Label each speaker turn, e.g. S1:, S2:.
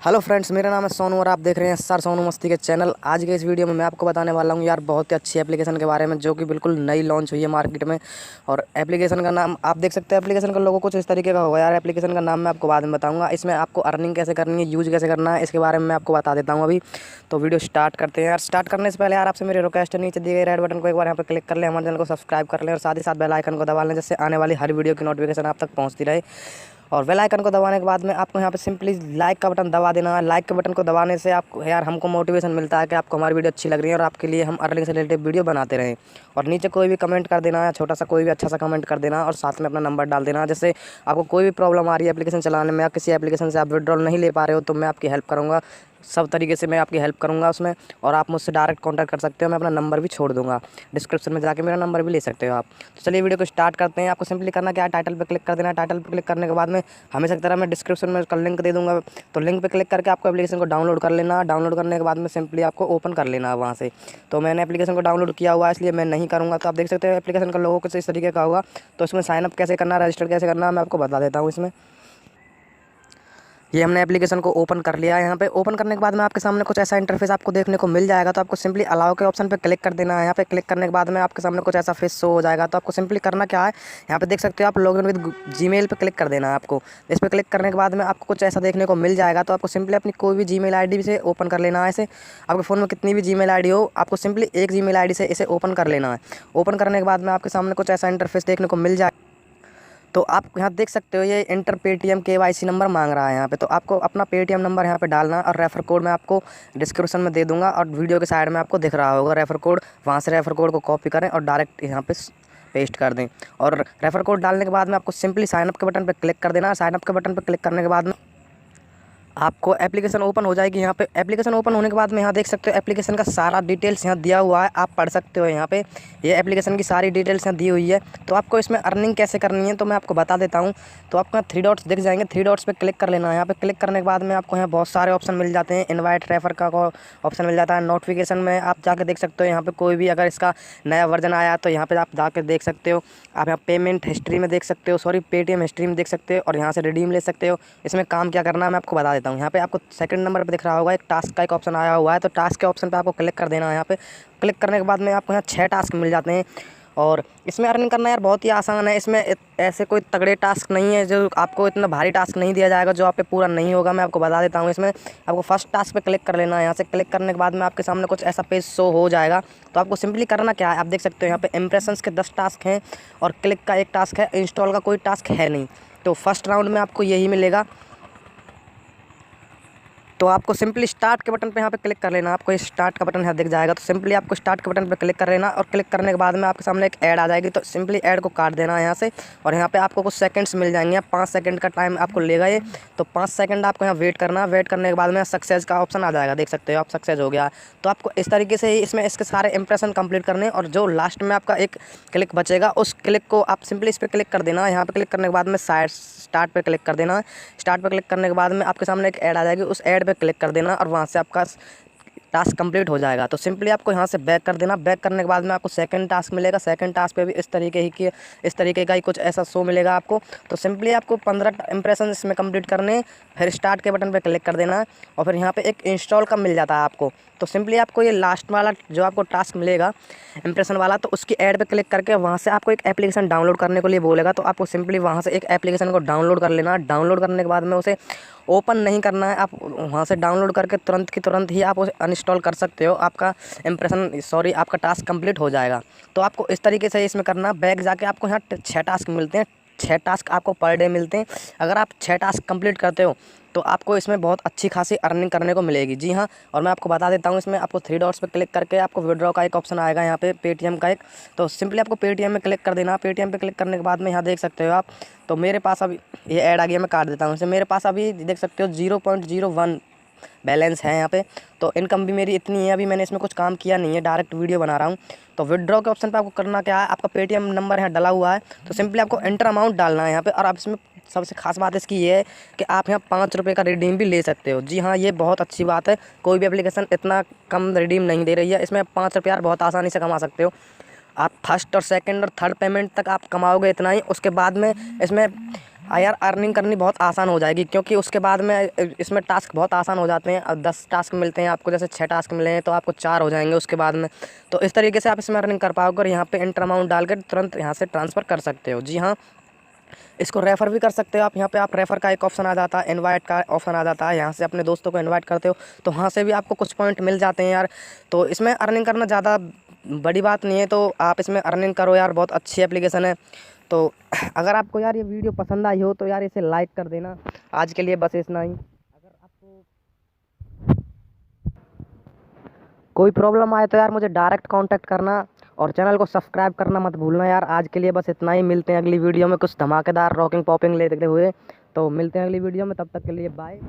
S1: Hello friends, मेरा नाम है सोनू और आप देख रहे हैं सर सोनू मस्ती के चैनल। आज के इस वीडियो में मैं आपको बताने वाला हूं यार बहुत ही अच्छी एप्लीकेशन के बारे में जो कि बिल्कुल नई लॉन्च हुई है मार्केट में। और एप्लीकेशन का नाम आप देख सकते हैं। एप्लीकेशन का लोगो कुछ इस तरीके का होगा यार। एप्लीकेशन का नाम मैं आपको बाद में बताऊंगा। इसमें आपको अर्निंग कैसे करनी है, यूज कैसे करना है, इसके बारे में मैं आपको बता देता हूँ अभी। तो वीडियो स्टार्ट करते हैं यार। स्टार्ट करने से पहले यार आपसे मेरी रिक्वेस्ट है, नीचे दिए गए रेड बटन को एक बार यहाँ पर क्लिक कर लें, हमारे चैनल को सब्सक्राइब कर लें और साथ ही साथ बेल आइकन को दबा लें, जिससे आने वाली हर वीडियो की नोटिफिकेशन आप तक पहुँचती रहे। और बेल आइकन को दबाने के बाद में आपको यहाँ पे सिंपली लाइक का बटन दबा देना है। लाइक के बटन को दबाने से आपको यार हमको मोटिवेशन मिलता है कि आपको हमारी वीडियो अच्छी लग रही है और आपके लिए हम अर्निंग से रिलेटेड वीडियो बनाते रहें। और नीचे कोई भी कमेंट कर देना है, छोटा सा कोई भी अच्छा सा कमेंट कर देना और साथ में अपना नंबर डाल देना। जैसे आपको कोई भी प्रॉब्लम आ रही है एप्लीकेशन चलाने में या किसी एप्लीकेशन से आप विड्रॉल नहीं ले पा रहे हो तो मैं आपकी हेल्प करूँगा। सब तरीके से मैं आपकी हेल्प करूँगा उसमें। और आप मुझसे डायरेक्ट कॉन्टैक्ट कर सकते हो। मैं अपना नंबर भी छोड़ दूँगा डिस्क्रिप्शन में, जाके मेरा नंबर भी ले सकते हो आप। तो चलिए वीडियो को स्टार्ट करते हैं। आपको सिंपली करना क्या है, टाइटल पे क्लिक कर देना है। टाइटल पे क्लिक करने के बाद में हमेशा की तरह मैं डिस्क्रिप्शन में उसका लिंक दे दूँगा। तो लिंक पे क्लिक करके आपको एप्लीकेशन को डाउनलोड कर लेना। डाउनलोड करने के बाद में सिंपली आपको ओपन कर लेना है वहाँ से। तो मैंने एप्लीकेशन को डाउनलोड किया हुआ है इसलिए मैं नहीं करूँगा। तो आप देख सकते हो एप्लीकेशन का लोगो कुछ इस तरीके का होगा। तो इसमें साइनअप कैसे करना है, रजिस्टर कैसे करना है, मैं आपको बता देता हूँ। इसमें ये हमने एप्लीकेशन को ओपन कर लिया है। यहाँ पे ओपन करने के बाद में आपके सामने कुछ ऐसा इंटरफेस आपको देखने को मिल जाएगा। तो आपको सिंपली अलाउ के ऑप्शन पे क्लिक कर देना है। यहाँ पे क्लिक करने के बाद में आपके सामने कुछ ऐसा फेस शो हो जाएगा। तो आपको सिंपली करना क्या है, यहाँ पे देख सकते हो आप लॉगिन विद जीमेल पे क्लिक कर देना है आपको। इस पर क्लिक करने के बाद में आपको कुछ ऐसा देखने को मिल जाएगा। तो आपको सिंपली अपनी कोई भी जीमेल आईडी से ओपन कर लेना है इसे। आपके फ़ोन में कितनी भी जीमेल आईडी हो, आपको सिंपली एक जीमेल आईडी से इसे ओपन कर लेना है। ओपन करने के बाद में आपके सामने कुछ ऐसा इंटरफेस देखने को मिल जाएगा। तो आप यहाँ देख सकते हो ये इंटर पेटीएम KYC नंबर मांग रहा है यहाँ पे। तो आपको अपना पेटीएम नंबर यहाँ पे डालना और रेफर कोड मैं आपको डिस्क्रिप्शन में दे दूँगा और वीडियो के साइड में आपको दिख रहा होगा रेफर कोड। वहाँ से रेफर कोड को कॉपी करें और डायरेक्ट यहाँ पे पेस्ट कर दें। और रेफर कोड डालने के बाद में आपको सिंपली साइनअप के बटन पर क्लिक कर देना। साइनअप के बटन पर क्लिक करने के बाद में आपको एप्लीकेशन ओपन हो जाएगी। यहाँ पे एप्लीकेशन ओपन होने के बाद में यहाँ देख सकते हो एप्लीकेशन का सारा डिटेल्स यहाँ दिया हुआ है, आप पढ़ सकते हो। यहाँ पे ये एप्लीकेशन की सारी डिटेल्स यहाँ दी हुई है। तो आपको इसमें अर्निंग कैसे करनी है तो मैं आपको बता देता हूँ। तो आपको यहाँ 3 डॉट्स दिख जाएंगे, 3 डॉट्स पे क्लिक कर लेना है। यहाँ पे क्लिक करने के बाद में आपको यहाँ बहुत सारे ऑप्शन मिल जाते हैं। इन्वाइट रेफर का ऑप्शन मिल जाता है। नोटिफिकेशन में आप जाके देख सकते हो। यहाँ पे कोई भी अगर इसका नया वर्जन आया तो यहाँ पे आप जाकर देख सकते हो। आप यहाँ पेमेंट हिस्ट्री में देख सकते हो, सॉरी पेटीएम हिस्ट्री में देख सकते हो और यहाँ से रिडीम ले सकते हो। इसमें काम क्या करना है मैं आपको बता देता हूँ। यहाँ पे आपको सेकंड नंबर पे दिख रहा होगा एक टास्क का एक ऑप्शन आया हुआ है। तो टास्क के ऑप्शन पे आपको क्लिक कर देना है। यहाँ पे क्लिक करने के बाद में आपको यहाँ 6 टास्क मिल जाते हैं। और इसमें अर्निंग करना यार बहुत ही आसान है। इसमें ऐसे कोई तगड़े टास्क नहीं है, जो आपको इतना भारी टास्क नहीं दिया जाएगा जो आप पे पूरा नहीं होगा। मैं आपको बता देता हूँ। इसमें आपको फर्स्ट टास्क पे क्लिक कर लेना है। यहाँ से क्लिक करने के बाद में आपके सामने कुछ ऐसा पेज शो हो जाएगा। तो आपको सिंपली करना क्या है, आप देख सकते हो यहाँ पे इंप्रेशंस के 10 टास्क हैं और क्लिक का 1 टास्क है, इंस्टॉल का कोई टास्क है नहीं। तो फर्स्ट राउंड में आपको यही मिलेगा। तो आपको सिंपली स्टार्ट के बटन पे यहाँ पे क्लिक कर लेना। आपको स्टार्ट का बटन यहाँ दिख जाएगा। तो सिंपली आपको स्टार्ट के बटन पे क्लिक कर लेना और क्लिक करने के बाद में आपके सामने एक ऐड आ जाएगी। तो सिंपली ऐड को काट देना है यहाँ से। और यहाँ पे आपको कुछ सेकंड्स मिल जाएंगे, 5 सेकंड का टाइम आपको लेगा ये। तो 5 सेकंड आपको यहाँ वेट करना। वेट करने के बाद में सक्सेस का ऑप्शन आ जाएगा, देख सकते हो आप सक्सेस हो गया। तो आपको इस तरीके से ही इसमें इसके सारे इंप्रेशन कंप्लीट करने और जो लास्ट में आपका एक क्लिक बचेगा उस क्लिक को आप सिंपली इस पर क्लिक कर देना। यहाँ पे क्लिक करने के बाद में स्टार्ट पे क्लिक कर देना। स्टार्ट पे क्लिक करने के बाद में आपके सामने एक ऐड आ जाएगी, उस ऐड पे क्लिक कर देना और वहाँ से आपका टास्क कंप्लीट हो जाएगा। तो सिंपली आपको यहाँ से बैक कर देना। बैक करने के बाद में आपको सेकंड टास्क मिलेगा। सेकंड टास्क पे भी इस तरीके का ही कुछ ऐसा शो मिलेगा आपको। तो सिंपली आपको 15 इंप्रेशन इसमें कंप्लीट करने, फिर स्टार्ट के बटन पे क्लिक कर देना है और फिर यहाँ पे एक इंस्टॉल का मिल जाता है आपको। तो सिंपली आपको ये लास्ट वाला जो आपको टास्क मिलेगा इंप्रेशन वाला, तो उसकी ऐड पे क्लिक करके वहाँ से आपको एक एप्लीकेशन डाउनलोड करने के लिए बोलेगा। तो आपको सिंपली वहाँ से एक एप्लीकेशन को डाउनलोड कर लेना। डाउनलोड करने के बाद में उसे ओपन नहीं करना है, आप वहाँ से डाउनलोड करके तुरंत की तुरंत ही आप उसे अनइंस्टॉल कर सकते हो। आपका आपका टास्क कंप्लीट हो जाएगा। तो आपको इस तरीके से इसमें करना। बैक जाके आपको यहाँ 6 टास्क मिलते हैं, 6 टास्क आपको पर डे मिलते हैं। अगर आप 6 टास्क कंप्लीट करते हो तो आपको इसमें बहुत अच्छी खासी अर्निंग करने को मिलेगी। जी हाँ, और मैं आपको बता देता हूँ इसमें आपको 3 डॉट्स पे क्लिक करके आपको विड्रॉ का एक ऑप्शन आएगा यहाँ पे पेटीएम का एक। तो सिंपली आपको पेटीएम में क्लिक कर देना। पेटीएम पे क्लिक करने के बाद में यहाँ देख सकते हो आप। तो मेरे पास अभी ये ऐड आ गया, मैं काट देता हूँ इसे। मेरे पास अभी देख सकते हो 0.01 बैलेंस है यहाँ पे। तो इनकम भी मेरी इतनी है, अभी मैंने इसमें कुछ काम किया नहीं है, डायरेक्ट वीडियो बना रहा हूँ। तो विड्रॉ के ऑप्शन पे आपको करना क्या है, आपका पेटीएम नंबर यहाँ डला हुआ है। तो सिंपली आपको एंटर अमाउंट डालना है यहाँ पे। और आप इसमें सबसे खास बात इसकी ये है कि आप यहाँ 5 रुपये का रिडीम भी ले सकते हो। जी हाँ, ये बहुत अच्छी बात है। कोई भी एप्लीकेशन इतना कम रिडीम नहीं दे रही है। इसमें 5 रुपये यार बहुत आसानी से कमा सकते हो। आप फर्स्ट और सेकंड और थर्ड पेमेंट तक आप कमाओगे इतना ही। उसके बाद में इसमें यार अर्निंग करनी बहुत आसान हो जाएगी, क्योंकि उसके बाद में इसमें टास्क बहुत आसान हो जाते हैं। अब 10 टास्क मिलते हैं आपको, जैसे 6 टास्क मिले हैं तो आपको 4 हो जाएंगे उसके बाद में। तो इस तरीके से आप इसमें अर्निंग कर पाओगे और यहाँ पे एंटर अमाउंट डाल कर तुरंत यहाँ से ट्रांसफ़र कर सकते हो। जी हाँ, इसको रेफ़र भी कर सकते हो आप। यहाँ पे आप रेफ़र का एक ऑप्शन आ जाता है, इनवाइट का ऑप्शन आ जाता है, यहाँ से अपने दोस्तों को इनवाइट करते हो तो वहाँ से भी आपको कुछ पॉइंट मिल जाते हैं यार। तो इसमें अर्निंग करना ज़्यादा बड़ी बात नहीं है, तो आप इसमें अर्निंग करो यार, बहुत अच्छी एप्लीकेशन है। तो अगर आपको यार ये वीडियो पसंद आई हो तो यार इसे लाइक कर देना। आज के लिए बस इतना ही। अगर आपको कोई प्रॉब्लम आए तो यार मुझे डायरेक्ट कांटेक्ट करना, और चैनल को सब्सक्राइब करना मत भूलना यार। आज के लिए बस इतना ही, मिलते हैं अगली वीडियो में कुछ धमाकेदार रॉकिंग पॉपिंग लेते हुए। तो मिलते हैं अगली वीडियो में, तब तक के लिए बाय।